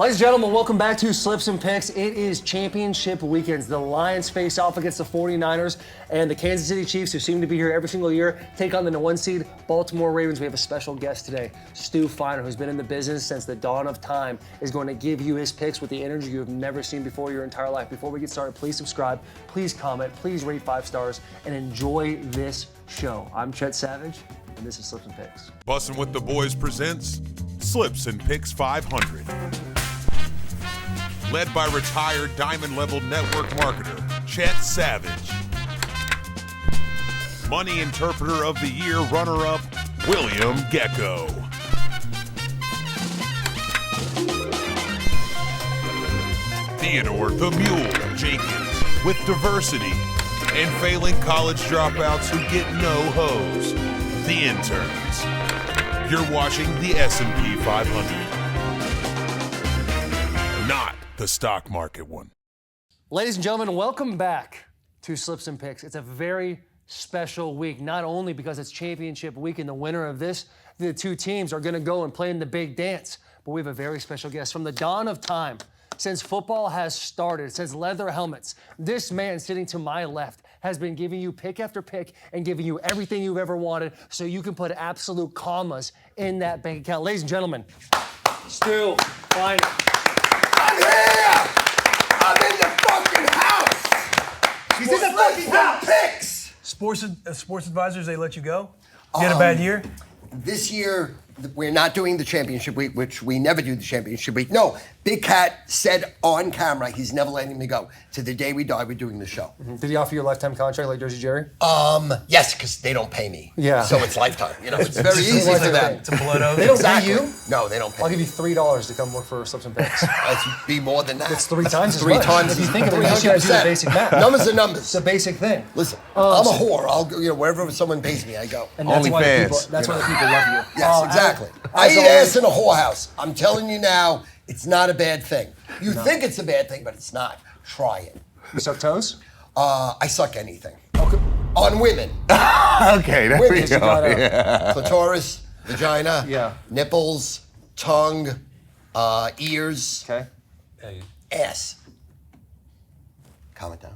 Ladies and gentlemen, welcome back to Slips and Picks. It is championship weekends. The Lions face off against the 49ers, and the Kansas City Chiefs, who seem to be here every single year, take on the #1 seed Baltimore Ravens. We have a special guest today, Stu Feiner, who's been in the business since the dawn of time, is going to give you his picks with the energy you've never seen before your entire life. Before we get started, please subscribe, please comment, please rate 5 stars, and enjoy this show. I'm Chet Savage, and this is Slips and Picks. Bussin' with the Boys presents Slips and Picks 500. Led by retired Diamond-level network marketer, Chet Savage. Money Interpreter of the Year runner-up, William Gekko. Theodore the Mule Jenkins with diversity and failing college dropouts who get no hose, the interns. You're watching the S&P 500. Not the stock market one. Ladies and gentlemen, welcome back to Slips and Picks. It's a very special week, not only because it's championship week and the winner of this, the two teams are going to go and play in the big dance, but we have a very special guest. From the dawn of time, since football has started, since leather helmets, this man sitting to my left has been giving you pick after pick and giving you everything you've ever wanted so you can put absolute commas in that bank account. Ladies and gentlemen, Stu Feiner. I'm here! I'm in the fucking house! He's in the fucking house! Picks! Sports advisors, they let you go? You had a bad year? This year, we're not doing the championship week, which we never do the championship week. No, Big Cat said on camera he's never letting me go. To the day we die, we're doing the show. Mm-hmm. Did he offer you a lifetime contract like Jersey Jerry? Yes, because they don't pay me. Yeah. So it's lifetime. You know, it's very easy for them. It's a blood oath. They don't Exactly. pay you? No, they don't pay I'll me. give you $3 to come work for Slips and Picks. Let's be more than that. It's 3 times as Three much. times If you as think of it, you just gotta do the 300%. basic math. Numbers are numbers. It's a basic thing. Listen, I'm a whore. I'll go, wherever someone pays me, I go. And that's why OnlyFans. the people love you. Yes, exactly. I as eat always- ass in a whorehouse. I'm telling you now, it's not a bad thing. You think it's a bad thing, but it's not. Try it. You suck toes? I suck anything. Okay. On women. Okay, there we Women, go. you gotta- Yeah. Clitoris, vagina, Yeah. nipples, tongue, ears, Okay. ass. Calm it down.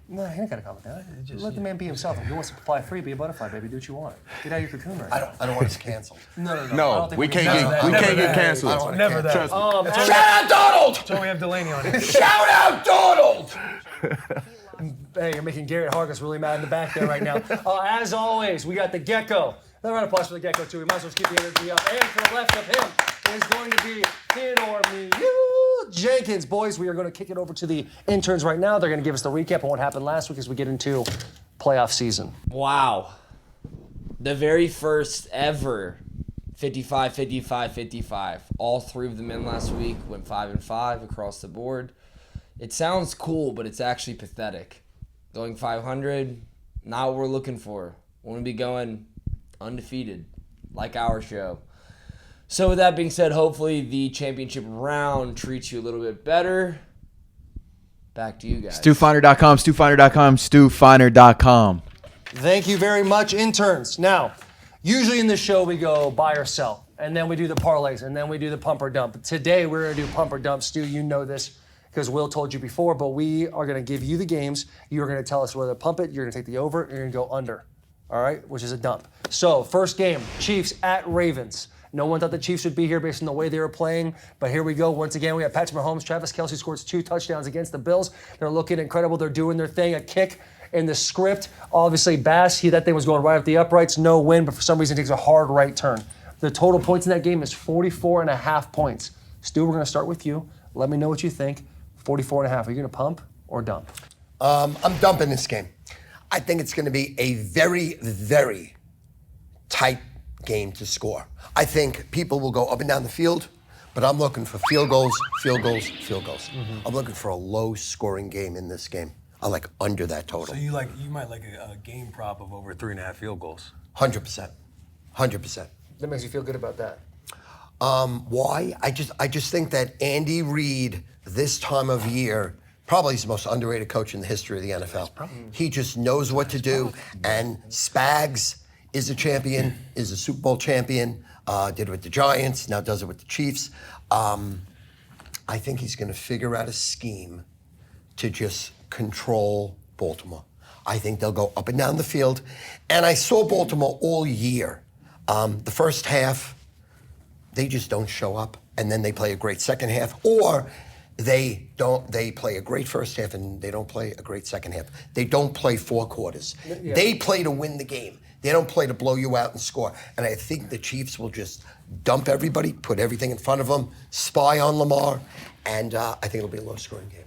No, he ain't gotta comment that. Let the man be himself. If he wants to fly free, be a butterfly, baby. Do what you want. Get out of your cocoon right I now. don't want us canceled. No. I No, don't think we can't can. get we Never can't get that. I don't canceled. want Never that. Trust me. Shout out Donald! That's why we have Delanie on it. Shout out Donald! Hey, you're making Garrett Hargis really mad in the back there right now. As always, we got the Gekko. Another round of applause for the Gekko, too. We might as well keep the energy up. And to the left of him is going to be Theodore Mule Jenkins. Boys, we are going to kick it over to the interns right now. They're going to give us the recap of what happened last week as we get into playoff season. Wow. The very first ever 55-55-55. All 3 of them in last week, went 5-5 across the board. It sounds cool, but it's actually pathetic. Going 500, not what we're looking for. We want to be going undefeated, like our show. So with that being said, hopefully the championship round treats you a little bit better. Back to you guys. StuFeiner.com, StuFeiner.com, StuFeiner.com. Thank you very much, interns. Now, usually in this show we go buy or sell, and then we do the parlays, and then we do the pump or dump. But today we're going to do pump or dump. Stu, you know this because Will told you before, but we are going to give you the games. You're going to tell us whether to pump it, you're going to take the over, and you're going to go under, all right, which is a dump. So, first game, Chiefs at Ravens. No one thought the Chiefs would be here based on the way they were playing, but here we go. Once again, we have Patrick Mahomes. Travis Kelce scores 2 touchdowns against the Bills. They're looking incredible. They're doing their thing. A kick in the script. Obviously, Bass, that thing was going right up the uprights. No win, but for some reason, it takes a hard right turn. The total points in that game is 44.5 points. Stu, we're going to start with you. Let me know what you think. 44.5. Are you going to pump or dump? I'm dumping this game. I think it's going to be a very, very tight game to score. I think people will go up and down the field, but I'm looking for field goals, field goals, field goals. I'm looking for a low-scoring game in this game. I like under that total. So you might like a game prop of over 3.5 field goals. 100%. 100%. That makes you feel good about that. Why? I just think that Andy Reid, this time of year, probably is the most underrated coach in the history of the NFL. He just knows what to do, and Spags is a champion, is a Super Bowl champion, did it with the Giants, now does it with the Chiefs. I think he's going to figure out a scheme to just control Baltimore. I think they'll go up and down the field. And I saw Baltimore all year. The first half, they just don't show up, and then they play a great second half, or they play a great first half and they don't play a great second half. They don't play 4 quarters. Yeah. They play to win the game. They don't play to blow you out and score. And I think the Chiefs will just dump everybody, put everything in front of them, spy on Lamar, and I think it'll be a low-scoring game.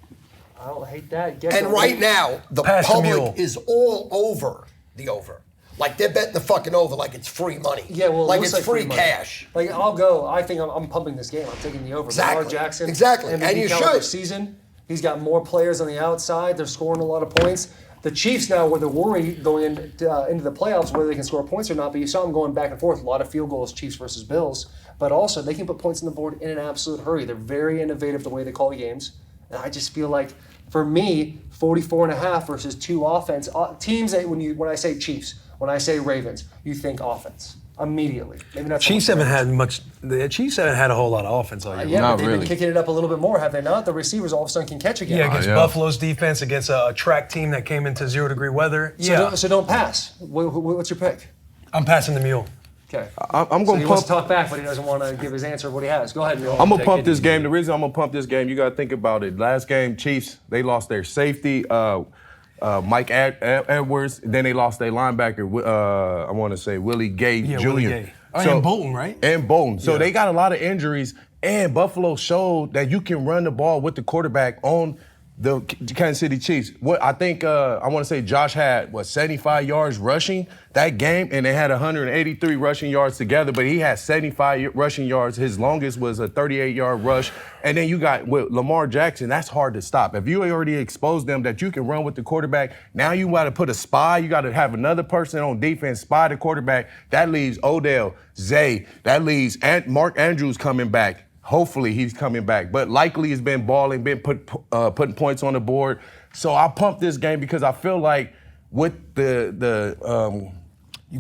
I don't hate that. And right now, the public is all over the over. Like, they're betting the fucking over like it's free money. Yeah, well, like it's free cash. Like, I'll go. I think I'm pumping this game. I'm taking the over. Exactly. Lamar Jackson. Exactly. MVP And you caliber should. Season. He's got more players on the outside. They're scoring a lot of points. The Chiefs now, where they're worried going into the playoffs, whether they can score points or not. But you saw them going back and forth. A lot of field goals, Chiefs versus Bills. But also, they can put points on the board in an absolute hurry. They're very innovative the way they call the games. And I just feel like, for me, 44.5 versus 2 offense. Teams, when I say Chiefs, when I say Ravens, you think offense immediately. Maybe not. Chiefs haven't had much. The Chiefs haven't had a whole lot of offense all year. Yeah, but they've been kicking it up a little bit more, have they not? The receivers all of a sudden can catch again. Yeah, against Buffalo's defense, against a track team that came into 0-degree weather. So don't pass. What's your pick? I'm passing the Mule. Okay. I'm going he to wants to pump. talk back, but he doesn't want to give his answer of what he has. Go ahead, Mule. I'm going to pump this game. The reason I'm going to pump this game, you got to think about it. Last game, Chiefs, they lost their safety, Mike Edwards. Then they lost their linebacker, I want to say Willie Gay Jr. Willie Gay. And Bolton, right? And Bolton. So they got a lot of injuries. And Buffalo showed that you can run the ball with the quarterback on the Kansas City Chiefs. What I think, I want to say Josh had, 75 yards rushing that game, and they had 183 rushing yards together, but he had 75 rushing yards. His longest was a 38-yard rush. And then you got with Lamar Jackson, that's hard to stop. If you already exposed them that you can run with the quarterback, now you got to put a spy. You got to have another person on defense spy the quarterback. That leaves Odell, Zay. That leaves Mark Andrews coming back. Hopefully he's coming back, but likely he's been balling, putting points on the board. So I pumped this game because I feel like with you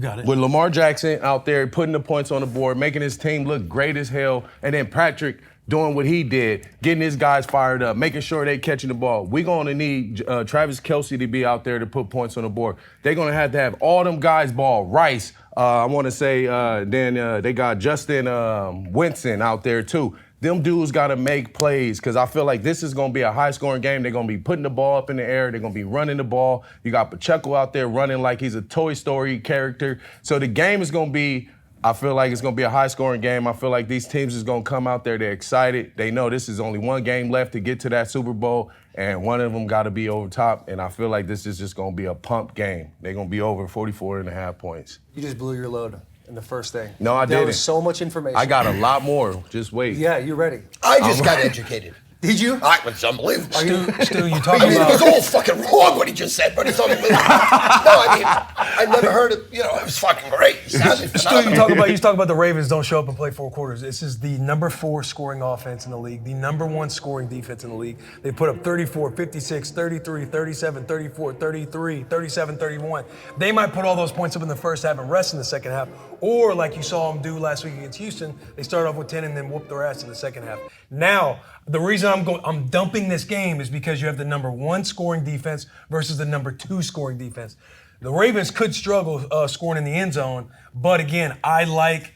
got it. With Lamar Jackson out there putting the points on the board, making his team look great as hell, and then Patrick doing what he did, getting his guys fired up, making sure they catching the ball. We're going to need Travis Kelce to be out there to put points on the board. They're going to have all them guys ball. Rice, I want to say, then they got Justin Winston out there too. Them dudes got to make plays because I feel like this is going to be a high-scoring game. They're going to be putting the ball up in the air. They're going to be running the ball. You got Pacheco out there running like he's a Toy Story character. So the game is going to be, I feel like it's going to be a high-scoring game. I feel like these teams is going to come out there. They're excited. They know this is only one game left to get to that Super Bowl, and one of them got to be over top. And I feel like this is just going to be a pump game. They're going to be over 44.5 points. You just blew your load in the first thing. No, I didn't. There was so much information. I got a lot more. Just wait. Yeah, you're ready. I just got educated. Did you? It's unbelievable. Stu, you talking It about... was all fucking wrong what he just said, but it's unbelievable. No, I mean, I never heard it. You know, it was fucking great. It sounded Stu, phenomenal. you talk about the Ravens don't show up and play 4 quarters. This is the number 4 scoring offense in the league, the number 1 scoring defense in the league. They put up 34, 56, 33, 37, 34, 33, 37, 31. They might put all those points up in the first half and rest in the second half. Or like you saw them do last week against Houston, they start off with 10 and then whoop their ass in the second half. Now, the reason I'm dumping this game is because you have the number 1 scoring defense versus the number 2 scoring defense. The Ravens could struggle scoring in the end zone, but again, I like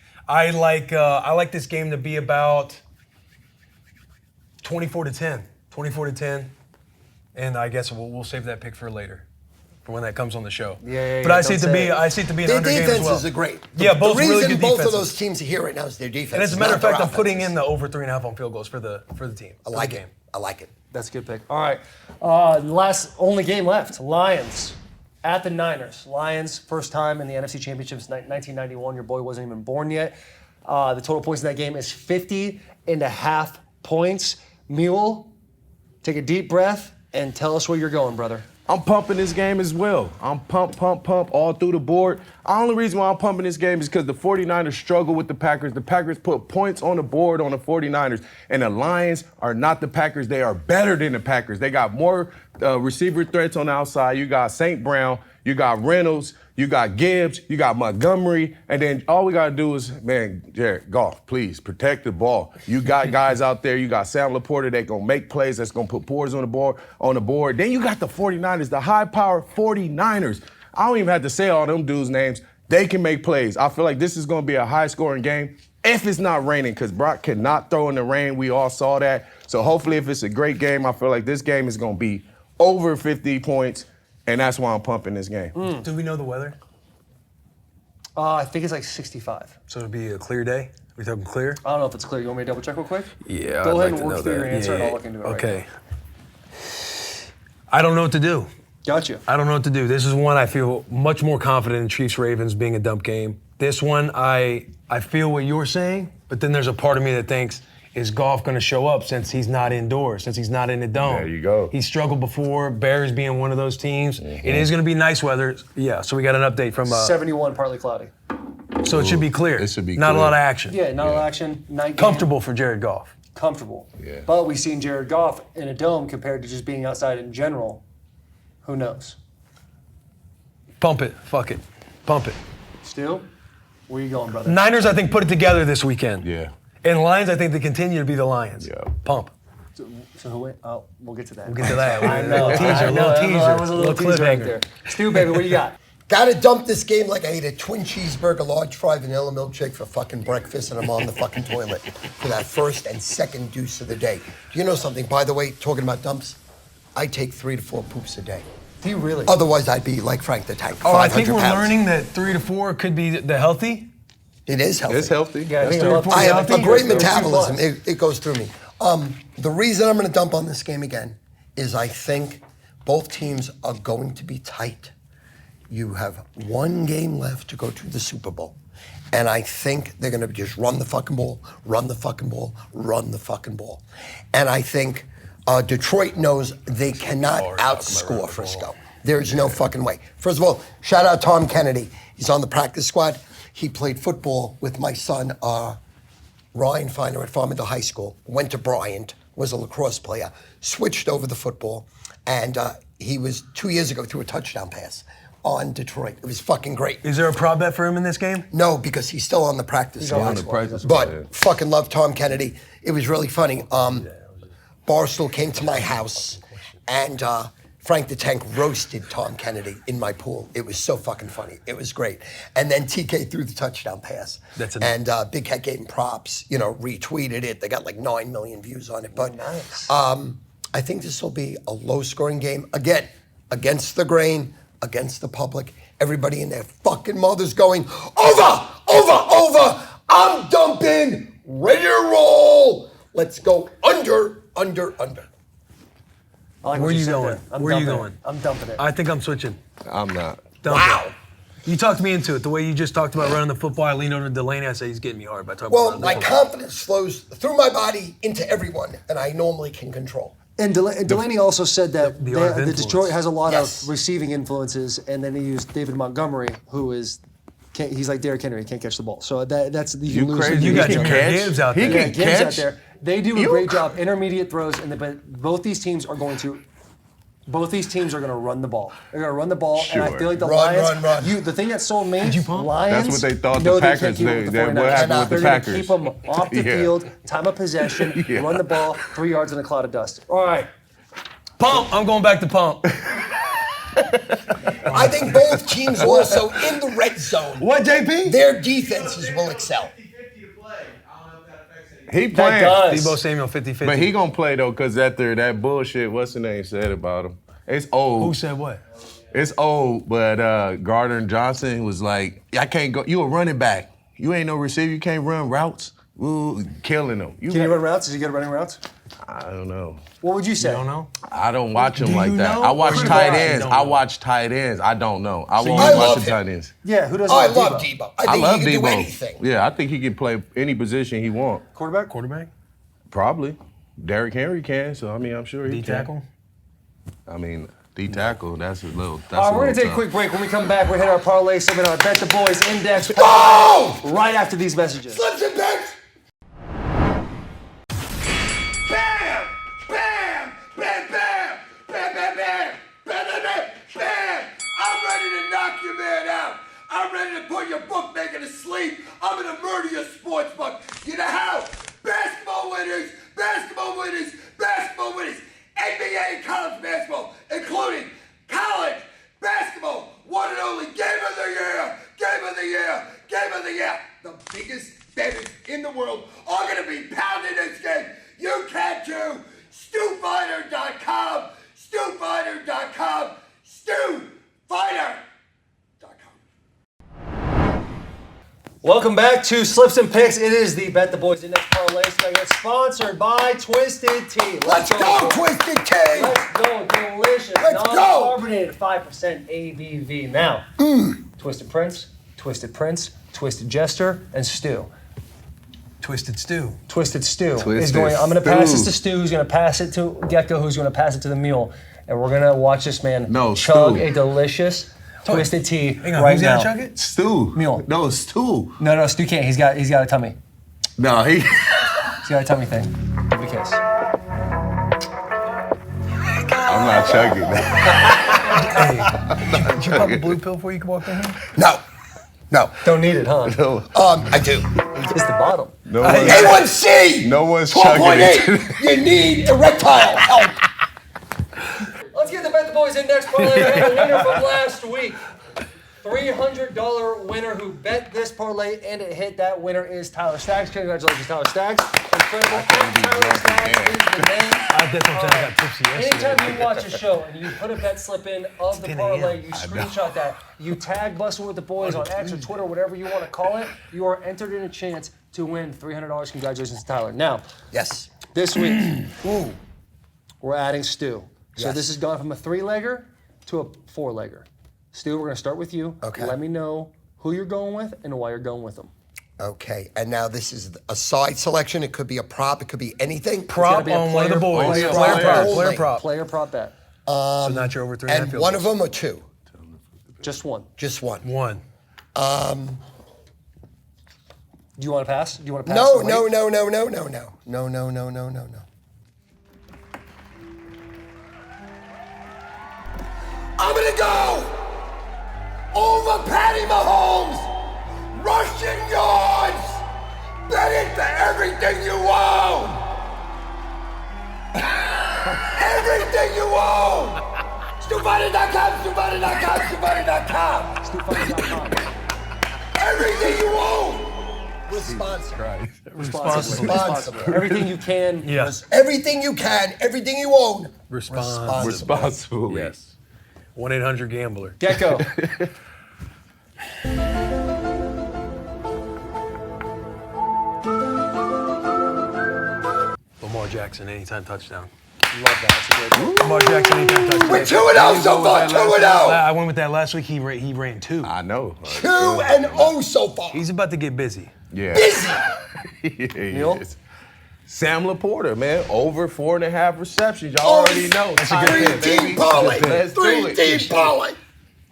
this game to be about 24-10, 24-10, and I guess we'll save that pick for later, for when that comes on the show. Yeah. But I see it to be an Their under game as well. defenses are great. Both the really reason good both defenses. of those teams are here right now is their defense. And as a matter of fact, I'm putting in the over 3.5 on field goals for the team. I like it. I like it. That's a good pick. All right. Only game left. Lions at the Niners. Lions, first time in the NFC Championship since 1991. Your boy wasn't even born yet. The total points in that game is 50.5 points. Mule, take a deep breath and tell us where you're going, brother. I'm pumping this game as well. I'm pump all through the board. The only reason why I'm pumping this game is because the 49ers struggle with the Packers. The Packers put points on the board on the 49ers, and the Lions are not the Packers. They are better than the Packers. They got more receiver threats on the outside. You got St. Brown. You got Reynolds, you got Gibbs, you got Montgomery, and then all we gotta do is, man, Jared Goff, please protect the ball. You got guys out there. You got Sam Laporta that gonna make plays. That's gonna put points on the board. Then you got the 49ers, the high-power 49ers. I don't even have to say all them dudes' names. They can make plays. I feel like this is gonna be a high-scoring game. If it's not raining, because Brock cannot throw in the rain. We all saw that. So hopefully if it's a great game, I feel like this game is going to be over 50 points, and that's why I'm pumping this game. Do we know the weather? I think it's like 65. So it'll be a clear day? We talking clear? I don't know if it's clear. You want me to double check real quick? Yeah, Go I'd ahead like and to work through know your that. answer and I'll look into it right Okay. I don't know what to do. Gotcha. I don't know what to do. This is one I feel much more confident in Chiefs-Ravens being a dump game. This one, I feel what you're saying, but then there's a part of me that thinks, is Goff going to show up since he's not indoors, since he's not in the dome? There you go. He struggled before, Bears being one of those teams. It is going to be nice weather. Yeah, so we got an update from... 71, partly cloudy. So it should be clear. It should be Not clear. a lot of action. Yeah, not a lot of action. Night game. Comfortable for Jared Goff. Comfortable. Yeah. But we've seen Jared Goff in a dome compared to just being outside in general. Who knows? Pump it. Fuck it. Pump it. Stu, where you going, brother? Niners, I think, put it together this weekend. Yeah. And Lions, I think they continue to be the Lions. Yeah. Pump. So who went? Oh, we'll get to that. We'll get to that. I know. Little I teaser. know, Little I know, that was a little teaser right cliffhanger. there. Stu, baby, what do you got? Gotta dump this game like I ate a twin cheeseburger, large fry, vanilla milkshake for fucking breakfast, and I'm on the fucking toilet for that first and second deuce of the day. Do you know something? By the way, talking about dumps, I take 3 to 4 poops a day. Do you really? Otherwise, I'd be like Frank the Tank. Oh, I think 500 we're pounds. learning that 3 to 4 could be the healthy. It is healthy. It's healthy. Yeah, I think Stu, about I have a healthy? great Those 2+. metabolism. It goes through me. The reason I'm going to dump on this game again is I think both teams are going to be tight. You have one game left to go to the Super Bowl. And I think they're going to just run the fucking ball, run the fucking ball, run the fucking ball. And I think Detroit knows they cannot outscore Frisco. There's no fucking way. First of all, shout out Tom Kennedy. He's on the practice squad. He played football with my son, Ryan Feiner, at Farmingdale High School. Went to Bryant, was a lacrosse player, switched over the football, and he was 2 years ago threw a touchdown pass on Detroit. It was fucking great. Is there a prop bet for him in this game? No, because he's still on the practice squad. on the practice squad, yeah. But fucking love Tom Kennedy. It was really funny. Barstool came to my house, and Frank the Tank roasted Tom Kennedy in my pool. It was so fucking funny. It was great. And then TK threw the touchdown pass. And Big Cat gave him props, retweeted it. They got like 9 million views on it. But Nice. I think this will be a low-scoring game. Again, against the grain, against the public. Everybody in their fucking mother's going, over, over, over. I'm dumping, ready to roll. Let's go under, under, under. I like Where what you said going? there. I'm Where you dumping going? it. I'm dumping it. I think I'm switching. I'm not. Dump Wow. it. You talked me into it. The way you just talked about running the football, I leaned over to Delanie. I said he's getting me hard by talking Well, about my running the football. confidence flows through my body into everyone, and I normally can control. And Delaney also said that The art of the influence. Detroit has a lot Yes. of receiving influences, and then he used David Montgomery, who is he's like Derrick Henry, can't catch the ball. So that's You lose crazy? You got He your can catch. Gibbs out He there. can Gibbs out catch. there. They do a You great cr- job, intermediate throws, but both these teams are going to run the ball. They're going to run the ball, and I Sure. feel like the Run, Lions. run, run. The thing that sold me, pump? Lions. That's what they thought know the they can't Packers keep up did. with the What 49ers. happened with the They're gonna Packers? keep them off the Yeah. field, time of possession, Yeah. run the ball, 3 yards in a cloud of dust. All right. Pump. I'm going back to pump. I think both teams also in the red zone. What, JP? Their defenses will excel. He That playing. does. Debo Samuel 50-50. But he gonna play though, cause after that bullshit, what's the name said about him? It's old. Who said what? It's old, but Gardner and Johnson was like, I can't go. You a running back. You ain't no receiver. You can't run routes. Ooh, killing them. Can you run routes? Is he good at running routes? I don't know. What would you say? You don't know? I don't watch them Do like you that. know? I watch Or tight you ends. don't I know? watch tight ends. I don't know. I won't I watch love the him. tight ends. Yeah, who doesn't I like love Debo? Debo. I think love he can do Debo. anything. Yeah, I think he can play any position he want. Quarterback? Quarterback? Probably. Derrick Henry can, so I mean, I'm sure he D can. tackle? I mean, D tackle. That's a little. That's All right, we're going to take a tough. quick break. When we come back, we're hit our parlay seminar. Bet the Boys Index. Oh! Right after these messages. Flips and bends. Bam! Bam! Bam! Bam! Bam! Bam! Bam! Bam! Bam! Bam! I'm ready to Welcome back to Slips and Picks. It is the Bet the Boys Index Parlay segment sponsored by Twisted Tea. Let's go, Twisted Tea. Let's go. Delicious. Let's go. Non-carbonated 5% ABV. Now, Twisted Prince, Twisted Jester, and Stu. Twisted Stu. Twisted Stu is Twisted going. I'm going to pass this Stu. to Stu, who's going to pass it to Gekko, who's going to pass it to the Mule, and we're going to watch this man chug Stu. a delicious Twisted Tea Hang on, right who's now. gonna chug it? Stu. Mule. No, Stu. No, Stu can't. He's got a tummy. No, he. He's got a tummy thing. Give me a kiss. I'm not chugging that. Did you pop a blue pill before you walked in here? No. Don't need it, huh? I do. It's the bottom. No one's, A1C. no one's chugging 12.8. You need erectile help. Let's get the Bet the Boys Index parlay. We have a winner from last week. $300 winner who bet this parlay and it hit. That winner is Tyler Staggs. Congratulations, Tyler Staggs. Incredible. Tyler Staggs is the name. That's what I'm saying. I got tipsy yesterday. Anytime you watch a show and you put a bet slip in of the 10 parlay, a.m. you screenshot that, you tag Bussin with the Boys on X or Twitter, whatever you want to call it, you are entered in a chance to win $300. Congratulations to Tyler. Now, Yes. this week, we're adding Stu. So Yes. this has gone from a 3-legger to a 4-legger. Stu, we're going to start with you. Okay. Let me know who you're going with and why you're going with them. Okay, and now this is a side selection. It could be a prop. It could be anything. Prop be a on one of the player- boys. player Player prop. only. Player prop. Player prop bet. So not your over 3.5 And field one goals. of them or two? Just one. Just one. One. Do you want to pass? Do you want to pass? No, or wait? no. I'm gonna go over Patty Mahomes, rushing yards. Bet it to everything you own. Everything you own. StuFinder.com. Everything you own. Responsibly. Everything you can. Yes. Everything you can, everything you own. Responsible. Responsible. Yes. 1-800-GAMBLER. Gekko. Lamar Jackson, anytime touchdown. Love that. That's a great one. Lamar Jackson, anytime touchdown. We're 2-0 so far. 2-0. I went with that last week. He ran 2. I know. 2-0 so far. He's about to get busy. Yeah. Busy. He Mule? is. Sam Laporta, man, over 4.5 receptions. Y'all already know. That's a good pick, Three-team parlay. Let's do it. Three-team parlay.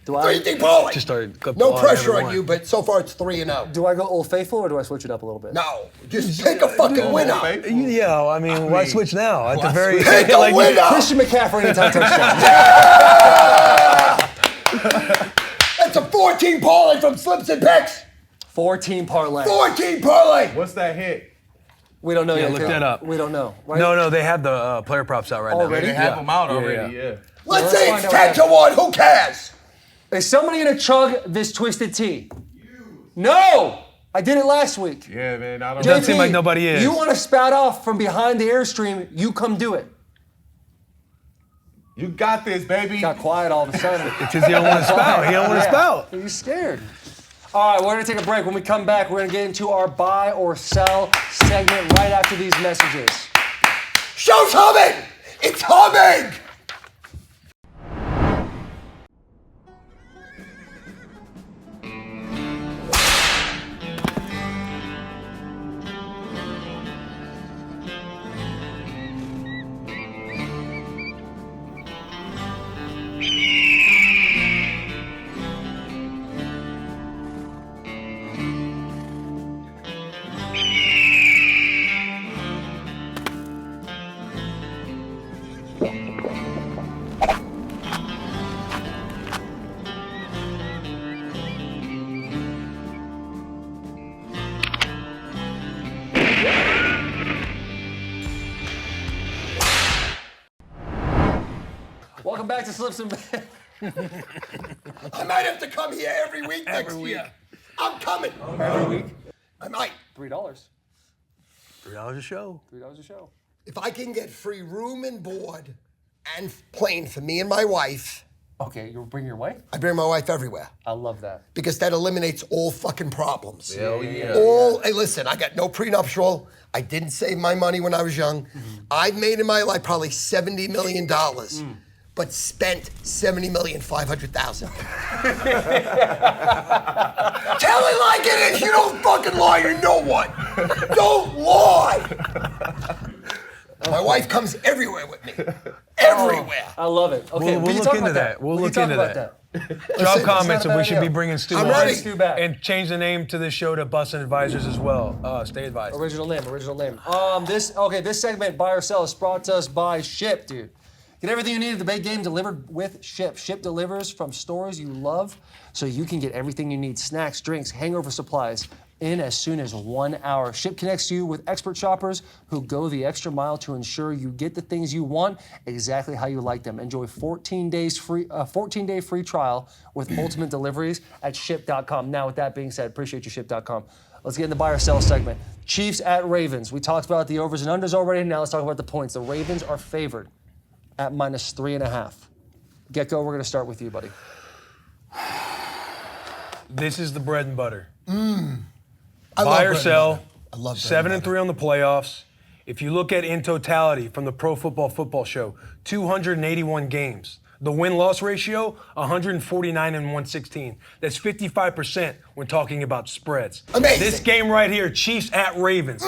Do I, Three-team parlay. Just started. No pressure on you, but so far it's 3-0. do I go Old Faithful or do I switch it up a little bit? No, just pick a fucking winner. Yeah, I mean, why switch now? At the very Pick a winner. Christian McCaffrey anytime touchdown. That's a 14 parlay from Slips and Picks. 4-team parlay. 14 parlay. What's that hit? We don't know yet. look that up. We don't know. Right? No, they have the player props out right Already? now. They have them out already, yeah. yeah. Let's let's say find it's out 10 to 1. Who cares? Is somebody gonna chug this Twisted Tea? No! I did it last week. Yeah, man, I don't Doesn't JP, seem like nobody is. You want to spout off from behind the Airstream, you come do it. You got this, baby. Got quiet all of a sudden. Because he don't want to spout. He don't want to spout. He's scared. All right, we're going to take a break. When we come back, we're going to get into our buy or sell segment right after these messages. Show's humming. It's humming. Welcome back to Slips and I might have to come here every week next year. I'm coming. Every week, I might. $3. $3 a show. $3 a show. If I can get free room and board and plane for me and my wife, Okay, you bring your wife? I bring my wife everywhere I love that. because that eliminates all fucking problems. Hell yeah. Hey, listen, I got no prenuptial. I didn't save my money when I was young. I've made in my life probably $70 million, but spent $70,500,000. Tell it like it is. You don't fucking lie to no one. Don't lie. My wife comes everywhere with me. Everywhere. I love it. Okay, We'll we can look talk into about that. We'll We look can talk into about that. Drop comments not a if we bad should be deal. bringing Stu I'm on. ready. Stu back. And change the name to this show to Bussin Advisors as well. Stay advised. Original name. This segment, Buy or Sell, is brought to us by Ship, dude. Get everything you need at the big game delivered with Ship. Ship delivers from stores you love so you can get everything you need. Snacks, drinks, hangover supplies in as soon as 1 hour. Ship connects you with expert shoppers who go the extra mile to ensure you get the things you want exactly how you like them. Enjoy 14-day free trial with ultimate deliveries at ship.com. Now, with that being said, appreciate you, ship.com. Let's get in the buy or sell segment. Chiefs at Ravens. We talked about the overs and unders already. Now let's talk about the points. The Ravens are favored at -3.5. Gekko, we're going to start with you, buddy. This is the bread and butter. I love Buy or bread and sell. butter. I love bread 7 and and 3 on the playoffs. If you look at in totality from the Pro Football Show, 281 games. The win-loss ratio, 149 and 116. That's 55% when talking about spreads. Amazing. This game right here, Chiefs at Ravens.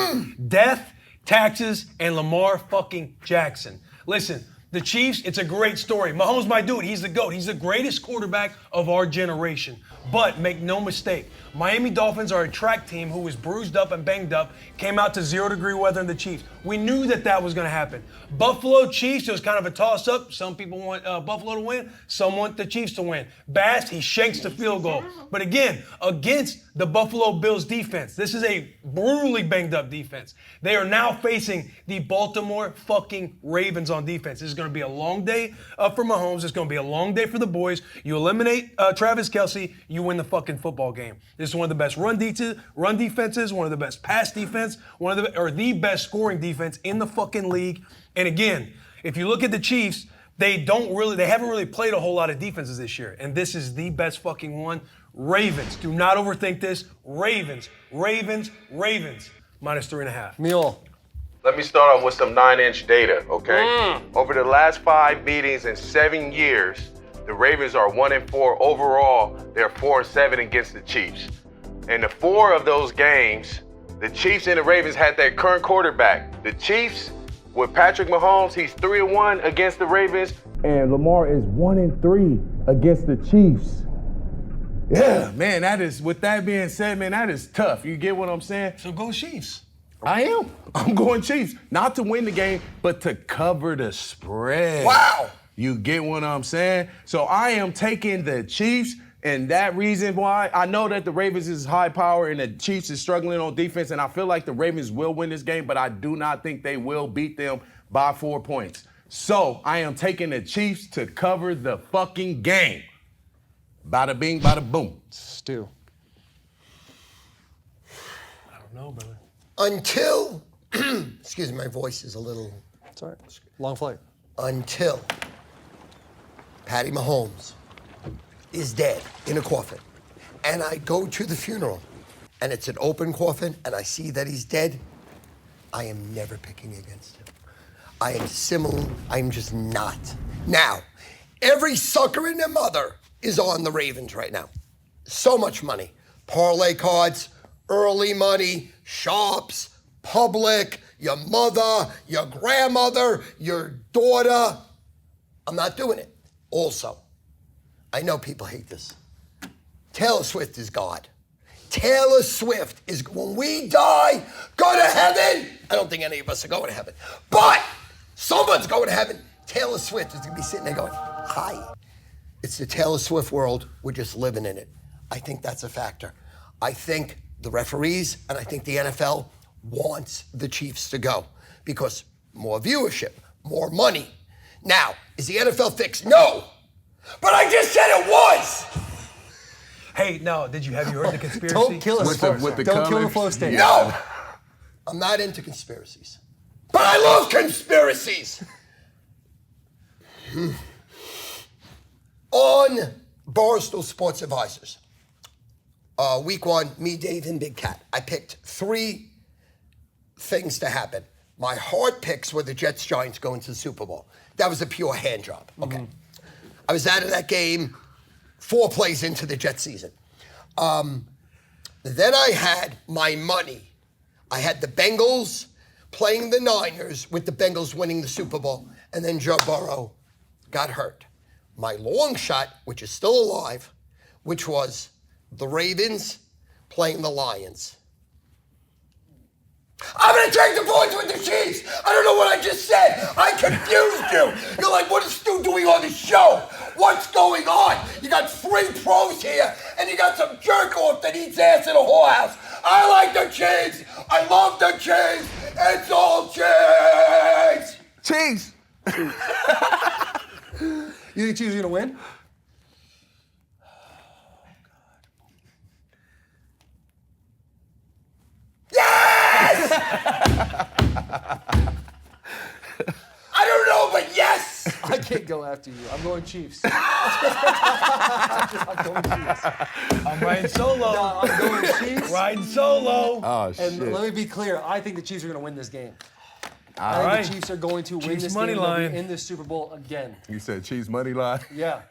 Death, taxes, and Lamar fucking Jackson. Listen, the Chiefs, it's a great story. Mahomes might do it. He's the GOAT. He's the greatest quarterback of our generation. But make no mistake, Miami Dolphins are a track team who was bruised up and banged up, came out to 0-degree weather in the Chiefs. We knew that was going to happen. Buffalo Chiefs, it was kind of a toss-up. Some people want Buffalo to win. Some want the Chiefs to win. Bass, he shanks the field goal. But again, against the Buffalo Bills defense, this is a brutally banged up defense. They are now facing the Baltimore fucking Ravens on defense. This is going to be a long day for Mahomes. It's going to be a long day for the boys. You eliminate Travis Kelce, you win the fucking football game. This is one of the best run defenses, one of the best pass defense, the best scoring defense in the fucking league. And again, if you look at the Chiefs, they haven't really played a whole lot of defenses this year. And this is the best fucking one. Ravens. Do not overthink this. Ravens. -3.5. Mule. Let me start off with some 9-inch data, okay? Over the last 5 meetings in 7 years, the Ravens are 1-4 overall. They're 4-7 against the Chiefs. In the 4 of those games, the Chiefs and the Ravens had their current quarterback. The Chiefs, with Patrick Mahomes, he's 3-1 against the Ravens. And Lamar is 1-3 against the Chiefs. Yeah, man, with that being said, man, that is tough. You get what I'm saying? So go Chiefs. I am. I'm going Chiefs. Not to win the game, but to cover the spread. Wow. You get what I'm saying? So I am taking the Chiefs, and that reason why I know that the Ravens is high power and the Chiefs is struggling on defense, and I feel like the Ravens will win this game, but I do not think they will beat them by 4 points. So I am taking the Chiefs to cover the fucking game. Bada bing, bada boom. Stu. I don't know, brother. Until, excuse me, my voice is a little. It's all right. Long flight. Until Patty Mahomes is dead in a coffin, and I go to the funeral, and it's an open coffin, and I see that he's dead, I am never picking against him. I am just not. Now, every sucker and their mother is on the Ravens right now. So much money. Parlay cards, early money, shops, public, your mother, your grandmother, your daughter. I'm not doing it. Also, I know people hate this. Taylor Swift is God. Taylor Swift is, when we die, go to heaven. I don't think any of us are going to heaven, but someone's going to heaven. Taylor Swift is going to be sitting there going, hi. It's the Taylor Swift world. We're just living in it. I think that's a factor. I think the referees and I think the NFL wants the Chiefs to go because more viewership, more money. Now, is the NFL fixed? No. But I just said it was. Hey, no, have you heard the conspiracy? Don't kill us. With the Don't kill the colors? flow state. No. I'm not into conspiracies. But I love conspiracies. On Barstool Sports Advisors, week 1, me, Dave, and Big Cat, I picked 3 things to happen. My heart picks were the Jets-Giants going to the Super Bowl. That was a pure hand job. Okay. I was out of that game 4 plays into the Jets season. Then I had my money. I had the Bengals playing the Niners with the Bengals winning the Super Bowl, and then Joe Burrow got hurt. My long shot, which is still alive, which was the Ravens playing the Lions. I'm going to take the points with the Chiefs. I don't know what I just said. I confused you. You're like, what is Stu doing on the show? What's going on? You got 3 pros here, and you got some jerk off that eats ass in a whorehouse. I like the Chiefs. I love the Chiefs. It's all Chiefs. Chiefs. You think Chiefs are gonna win? Yes! I don't know, but yes! I can't go after you. I'm going Chiefs. I'm going Chiefs. I'm riding solo. No, I'm going Chiefs. Riding solo. Oh, shit. And let me be clear. I think the Chiefs are going to win this game. I All think right. the Chiefs are going to win Chiefs this money game. They'll be line. in the Super Bowl again. You said Chiefs money line? Yeah.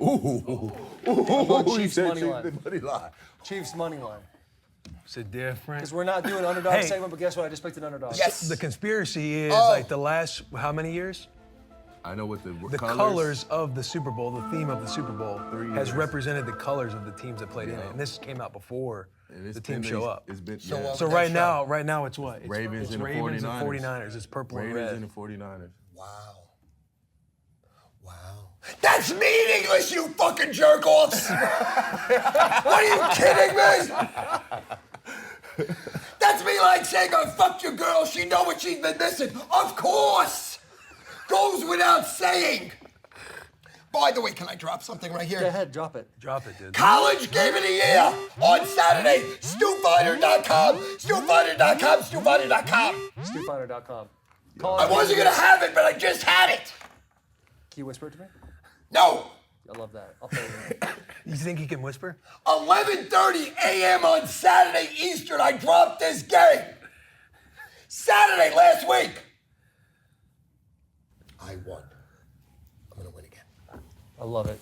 Ooh. I'm going You Chiefs said money line. money line. Chiefs money line. It's a different. Because we're not doing underdog Hey. segment, but guess what? I just picked an underdog. Yes. The conspiracy is Oh. like the last, how many years? I know what the Colors of the Super Bowl, the theme of the Super Bowl, 3 has years. represented the colors of the teams that played in it. And this came out before And it's the teams been show these- up. It's been, So, yeah. So That's right now it's what? It's Ravens and the Ravens 49ers. and 49ers. It's purple and Ravens red. and the 49ers. Wow. That's meaningless, you fucking jerk-offs! What are you kidding me? That's me like saying, I fucked your girl, she know what she's been missing. Of course! Goes without saying. By the way, can I drop something right here? Go ahead, drop it. Drop it, dude. College Game of the Year on Saturday. StuFinder.com, StuFinder.com, StuFinder.com. StuFinder.com. I wasn't gonna have it, but I just had it. Can you whisper it to me? No. I love that. I'll play it. You think he can whisper? 11:30 a.m. on Saturday Eastern, I dropped this game. Saturday last week. I won. I'm gonna win again. I love it.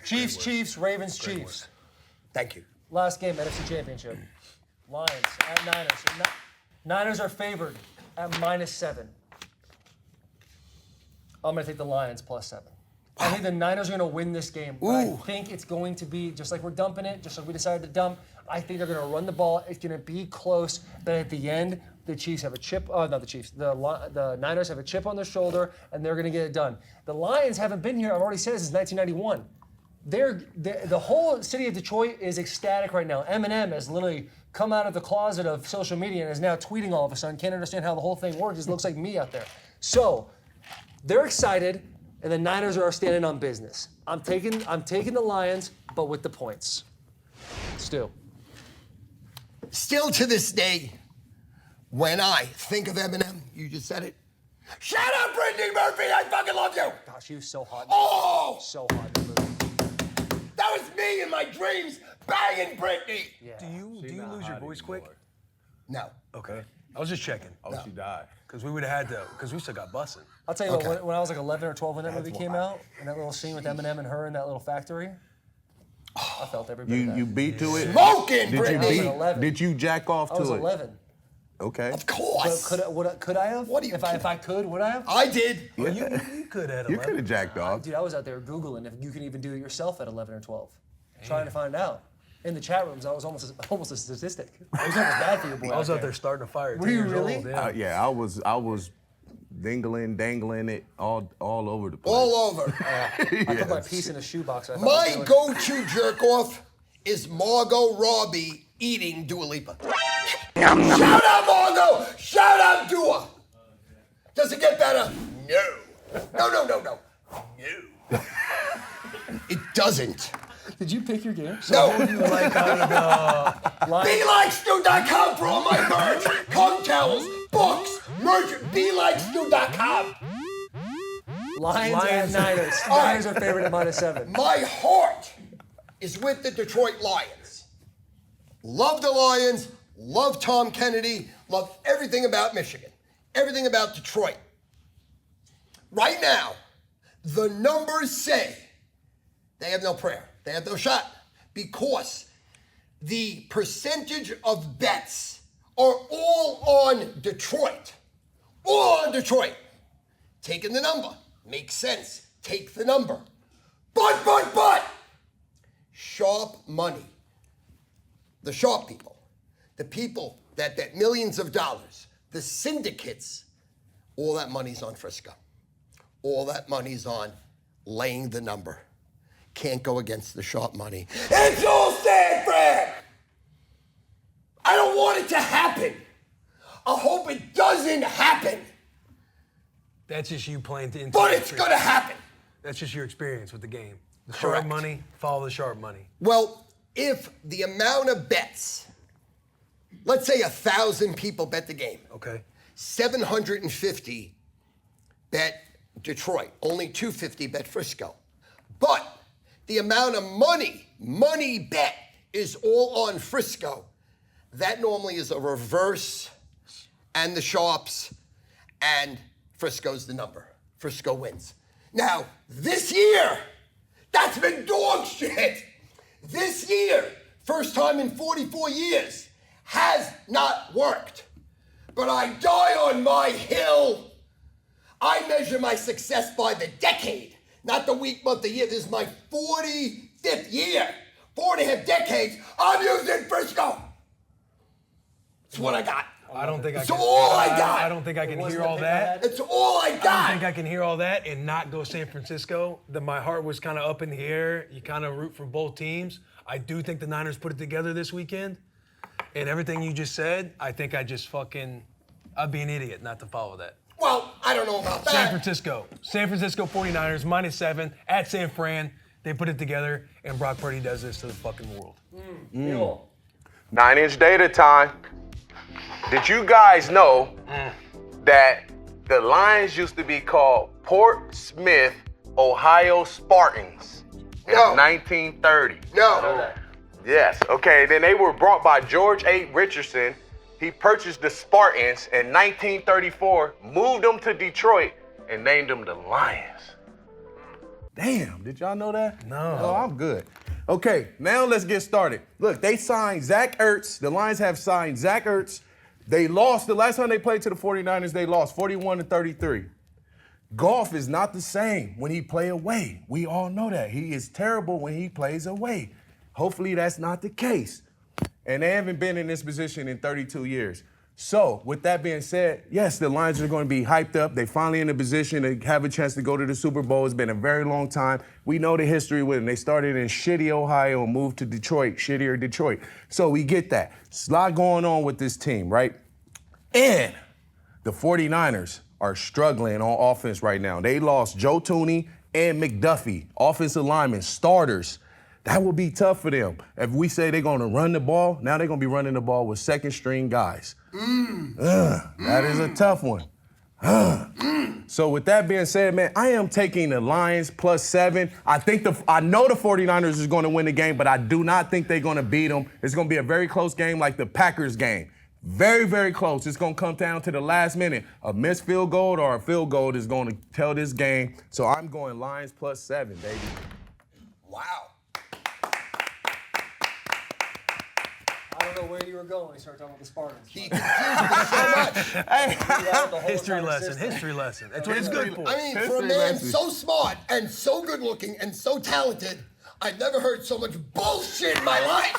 Chiefs, Ravens, Chiefs. Thank you. Last game, NFC Championship. Lions at Niners. Niners are favored at -7. I'm going to take the Lions +7. I think the Niners are going to win this game. I think it's going to be, just like we're dumping it, just like we decided to dump, I think they're going to run the ball. It's going to be close. But at the end, the Chiefs have a chip, not the Chiefs, the Niners have a chip on their shoulder, and they're going to get it done. The Lions haven't been here, I've already said, since 1991. The whole city of Detroit is ecstatic right now. Eminem has literally come out of the closet of social media and is now tweeting all of a sudden. Can't understand how the whole thing works. It looks like me out there. So they're excited, and the Niners are standing on business. I'm taking the Lions, but with the points. Stu. Still to this day, when I think of Eminem, you just said it. Shut up, Brittany Murphy! I fucking love you! Gosh, she was so hot. Oh! So hot in the movie. That was me in my dreams banging Brittany! Yeah. Do you lose your voice quick? No. Okay. I was just checking. Oh, she died. Because we would have had to, because we still got Bussin. I'll tell you Okay. what, when I was like 11 or 12 when that movie came out, and that little scene with Eminem and her in that little factory, I felt every bit of that. You beat to it? Smoking, Did you Brittany! I was 11. Did you jack off I was to it? 11. Okay. Of course! Could I have? What do you if I could, would I have? I did. Well, you could have. You could have jacked off. Dude, I was out there Googling if you can even do it yourself at 11 or 12. Trying to find out. In the chat rooms, I was almost a statistic. I was almost bad for your boy. I was out there starting a fire. Were 10 you years really? old, yeah. Yeah, I was dangling it all over the place. All over. I put my piece in a shoebox. I thought I My was doing- go-to jerk-off is Margot Robbie eating Dua Lipa. Shout out Margot! Shout out Dua! Does it get better? No. No. It doesn't. Did you pick your game? No. Like out of the BeLikeStu.com for all my merch. Cum towels, books, merch at BeLikeStu.com. Lions and Niners. All right. Niners are favored at -7. My heart is with the Detroit Lions. Love the Lions, love Tom Kennedy, love everything about Michigan, everything about Detroit. Right now, the numbers say they have no prayer. They have no shot because the percentage of bets are all on Detroit. All on Detroit. Taking the number. Makes sense. Take the number. But. Sharp money. The sharp people. The people that bet millions of dollars. The syndicates. All that money's on Frisco. All that money's on laying the number. Can't go against the sharp money. It's all San Fran! I don't want it to happen. I hope it doesn't happen. That's just you playing into But it's gonna happen. That's just your experience with the game. The Correct. sharp money, follow the sharp money. Well, if the amount of bets, let's say 1,000 people bet the game, Okay. 750 bet Detroit, only 250 bet Frisco. But the amount of money bet is all on Frisco. That normally is a reverse and the sharps, and Frisco's the number. Frisco wins. Now, this year, that's been dog shit. This year, first time in 44 years, has not worked. But I die on my hill. I measure my success by the decade, not the week, month, the year. This is my 45th year. 4.5 decades, I'm using Frisco. It's what I got. I don't think I It's can. all I got. I don't think I can hear all that. It's all I I don't got. think I can hear all that and not go San Francisco. My heart was kind of up in the air. You kind of root for both teams. I do think the Niners put it together this weekend. And everything you just said, I think I'd be an idiot not to follow that. Well, I don't know about that. San Francisco 49ers -7 at San Fran. They put it together, and Brock Purdy does this to the fucking world. Mule. 9-inch data time. Did you guys know that the Lions used to be called Port Smith, Ohio Spartans in No. 1930? No. Yes. Okay. Then they were brought by George A. Richardson. He purchased the Spartans in 1934, moved them to Detroit, and named them the Lions. Damn, did y'all know that? No. Oh, I'm good. Okay, now let's get started. Look, they signed Zach Ertz. The Lions have signed Zach Ertz. They lost. The last time they played to the 49ers, they lost 41-33. Goff is not the same when he play away. We all know that. He is terrible when he plays away. Hopefully that's not the case. And they haven't been in this position in 32 years. So, with that being said, yes, the Lions are going to be hyped up. They finally in a position to have a chance to go to the Super Bowl. It's been a very long time. We know the history with them. They started in shitty Ohio and moved to Detroit, shittier Detroit. So we get that. There's a lot going on with this team, right? And the 49ers are struggling on offense right now. They lost Joe Tooney and McDuffie, offensive linemen, starters. That will be tough for them. If we say they're going to run the ball, now they're going to be running the ball with second-string guys. That is a tough one. So with that being said, man, I am taking the Lions +7. I know the 49ers is going to win the game, but I do not think they're going to beat them. It's going to be a very close game like the Packers game. Very, very close. It's going to come down to the last minute. A missed field goal or a field goal is going to tell this game. So I'm going Lions +7, baby. Wow. I don't know where you were going when you started talking about the Spartans. He confused me so much. History lesson. That's what it's good for. I mean, for a History man lesson. so smart and so good looking and so talented, I've never heard so much bullshit in my life.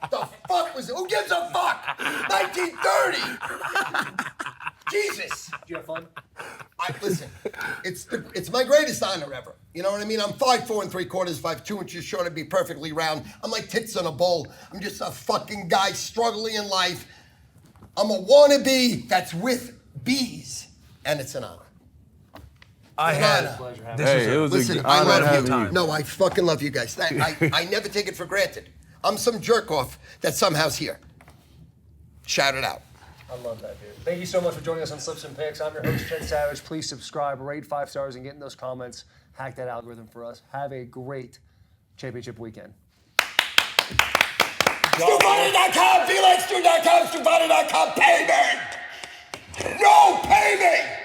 The fuck was it? Who gives a fuck? 1930. Jesus. Did you have fun? Listen, it's my greatest honor ever. You know what I mean? I'm 5'4 3/4, 5'2" inches short to be perfectly round. I'm like tits on a bowl. I'm just a fucking guy struggling in life. I'm a wannabe that's with bees, and it's an honor. I had it. Pleasure having This Hey, was it was Listen, an I honor love having you. No, I fucking love you guys. I never take it for granted. I'm some jerk off that somehow's here. Shout it out. I love that, dude. Thank you so much for joining us on Slips and Picks. I'm your host, Chet Savage. Please subscribe, rate 5 stars, and get in those comments. Hack that algorithm for us. Have a great championship weekend. StuFinder.com, FeelLikeStu.com, StuFinder.com, payment! No payment!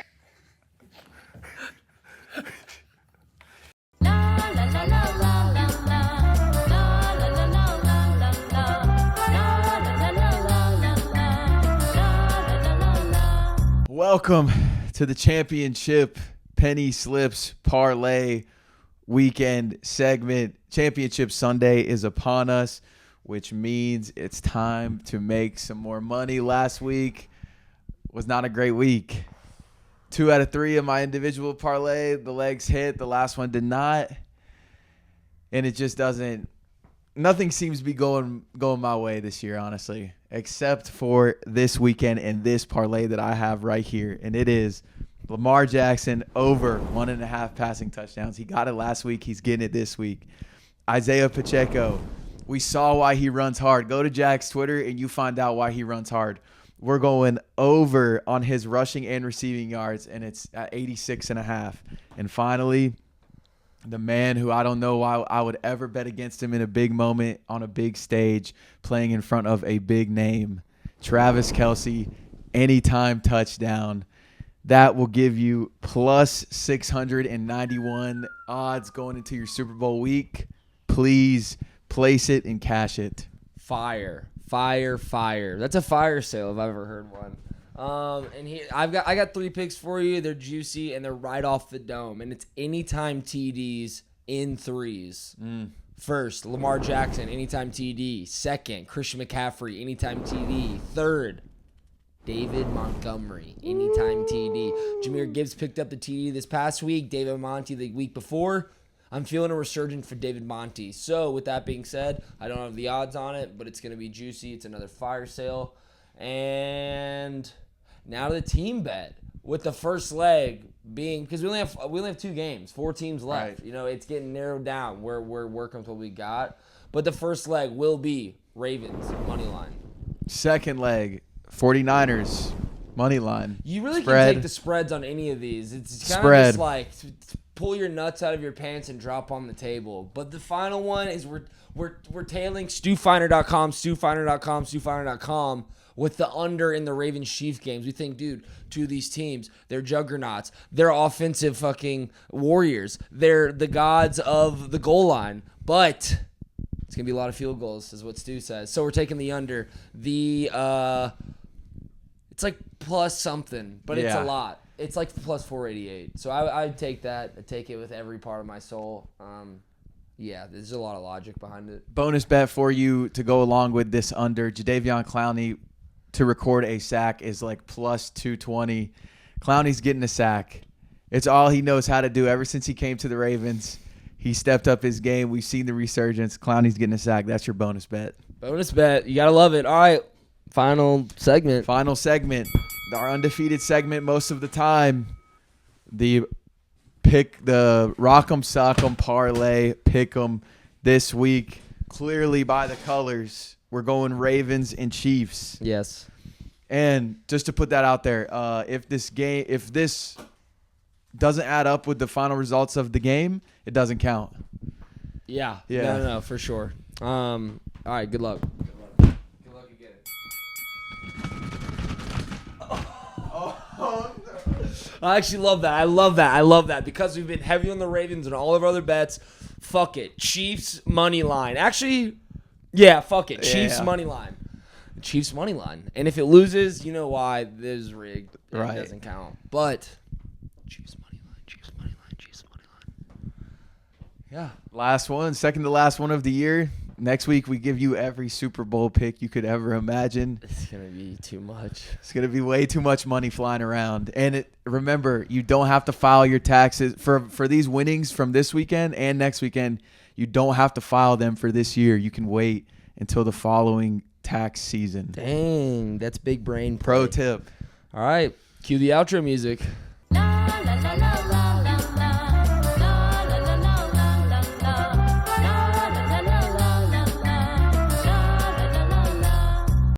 Welcome to the championship penny slips parlay weekend segment. Championship Sunday is upon us, which means it's time to make some more money. Last week was not a great week. 2 out of 3 of my individual parlay, the legs hit. The last one did not. And it just doesn't – nothing seems to be going my way this year, honestly, except for this weekend and this parlay that I have right here. And it is Lamar Jackson over 1.5 passing touchdowns. He got it last week. He's getting it this week. Isaiah Pacheco. We saw why he runs hard. Go to Jack's Twitter and you find out why he runs hard. We're going over on his rushing and receiving yards, and it's at 86.5. And finally, the man who I don't know why I would ever bet against him in a big moment on a big stage, playing in front of a big name, Travis Kelce, anytime touchdown. That will give you plus 691 odds going into your Super Bowl week. Please place it and cash it. Fire. That's a fire sale if I've ever heard one. And here I got 3 picks for you. They're juicy and they're right off the dome. And it's anytime TDs in threes. First, Lamar Jackson, anytime TD. Second, Christian McCaffrey, anytime TD. Third, David Montgomery, anytime TD. Jahmyr Gibbs picked up the TD this past week. David Monty the week before. I'm feeling a resurgence for David Monty. So, with that being said, I don't have the odds on it, but it's going to be juicy. It's another fire sale. And now the team bet with the first leg being, because we only have 2 games, 4 teams left. Right. You know, it's getting narrowed down where we're comfortable we got. But the first leg will be Ravens money line. Second leg, 49ers money line. You really Spread. can take the spreads on any of these. It's kind of just like pull your nuts out of your pants and drop on the table. But the final one is we're tailing StuFinder.com, StuFinder.com with the under in the Ravens-Chiefs games. We think, dude, 2 of these teams, they're juggernauts. They're offensive fucking warriors. They're the gods of the goal line. But it's going to be a lot of field goals is what Stu says. So we're taking the under. It's like plus something, but it's a lot. It's like plus 488. So I'd take that. I'd take it with every part of my soul. Yeah, there's a lot of logic behind it. Bonus bet for you to go along with this under. Jadeveon Clowney to record a sack is like plus 220. Clowney's getting a sack. It's all he knows how to do ever since he came to the Ravens. He stepped up his game. We've seen the resurgence. Clowney's getting a sack. That's your bonus bet. Bonus bet. You got to love it. All right. Final segment. Our undefeated segment most of the time. The Rock'em Sock'em Parlay Pick'em this week. Clearly by the colors. We're going Ravens and Chiefs. Yes. And just to put that out there, if this doesn't add up with the final results of the game, it doesn't count. Yeah. Yeah. No, for sure. All right, good luck. I actually love that. I love that because we've been heavy on the Ravens and all of our other bets. Fuck it. Chiefs money line. Actually, yeah, fuck it. Chiefs money line. Chiefs money line. And if it loses, you know why. This is rigged. It doesn't count. But Chiefs money line. Yeah. Last one, second to last one of the year. Next week, we give you every Super Bowl pick you could ever imagine. It's going to be too much. It's going to be way too much money flying around. And remember, you don't have to file your taxes. For these winnings from this weekend and next weekend, you don't have to file them for this year. You can wait until the following tax season. Dang, that's big brain play. Pro tip. All right, cue the outro music. La, la, la, la, la.